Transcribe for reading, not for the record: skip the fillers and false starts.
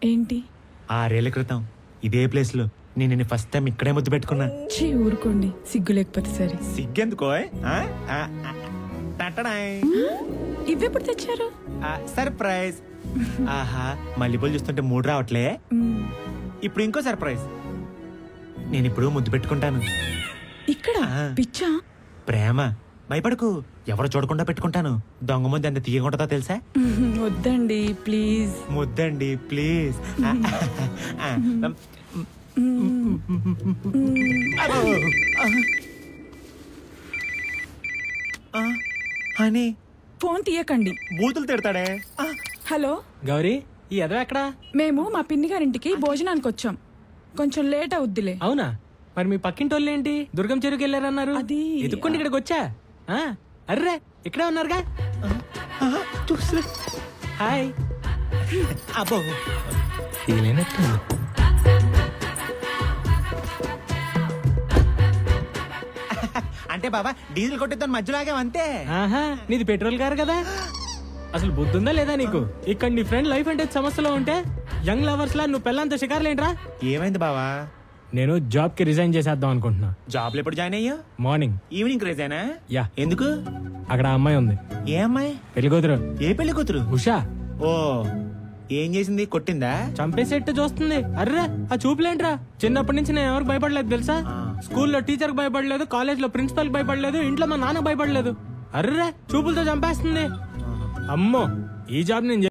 ఏంటి? 6 ఏళ్ల క్రితం ఇదే ప్లేస్ లో నేను ఫస్ట్ టైం ఇక్కడే ముద్దు పెట్టుకున్నా. ఊరుకోండి, సిగ్గు లేకపోతే సరే. సిగ్గెందుకో? ఇవెప్పుడు తెచ్చారు? సర్ప్రైజ్. ఆహా, మల్లెపూలు చూస్తుంటే మూడు రావట్లే. ఇప్పుడు ఇంకో సర్ప్రైజ్. నేను ఇప్పుడు ముద్దు పెట్టుకుంటాను. ఇక్కడ పిచ్చా? ప్రేమ. భయపడకు, ఎవరు చూడకుండా పెట్టుకుంటాను. దొంగ ముద్దు ఎంత తీయకుంటుందో తెలుసా? వద్దండి ప్లీజ్. ముద్దండి ప్లీజ్. అని ఫోన్ తీయకండి, బూతులు తిడతాడే. హలో గౌరీ, ఈ ఎదవ ఎక్కడా? మేము మా పిన్ని గారింటికి భోజనానికి వచ్చాం, కొంచెం లేట్ అవుద్దిలే. అవునా? మరి మీ పక్కింటోళ్ళు ఏంటి దుర్గం చెరువుకి వెళ్ళారన్నారు? అది ఎదుక్కోండి ఇక్కడికి వచ్చా. అర్రే, ఇక్కడే ఉన్నారుగా. హాయ్. అబ్బో, అంటే బాబా డీజిల్ కొట్టేద్దాం మధ్యలాగే అంతే. నీది పెట్రోల్ కారు కదా. అసలు బుద్ధుందా లేదా నీకు? ఇక్కడ నీ ఫ్రెండ్ లైఫ్ అంటే సమస్యలో ఉంటే యంగ్ లవర్స్ లా నువ్వు పెళ్ళంత షికారులేంట్రా? ఏమైంది బావా? నేను జాబ్ కి రిజైన్ చేసేద్దాం అనుకుంటున్నా. జాబ్ లో ఎప్పుడు జాయిన్ అయ్యా? మార్నింగ్. ఈవినింగ్ రిజైనా? యా. ఎందుకు? అక్కడ అమ్మాయి ఉంది. ఏ అమ్మాయి? పెళ్లి కూతురు. ఏ పెళ్లి కూతురు? ఉషా. ఓ, ఏం చేసింది? కొట్టిందా? చంపేసేట్టు చూస్తుంది. అర్రే, ఆ చూపులేంట్రా? చిన్నప్పటి నుంచి నేను ఎవరికి భయపడలేదు తెలుసా? స్కూల్లో టీచర్ కి భయపడలేదు, కాలేజ్ లో ప్రిన్సిపల్ కి భయపడలేదు, ఇంట్లో మా నాన్న భయపడలేదు. అర్రే, చూపులతో చంపేస్తుంది. అమ్మో, ఈ జాబ్ నేను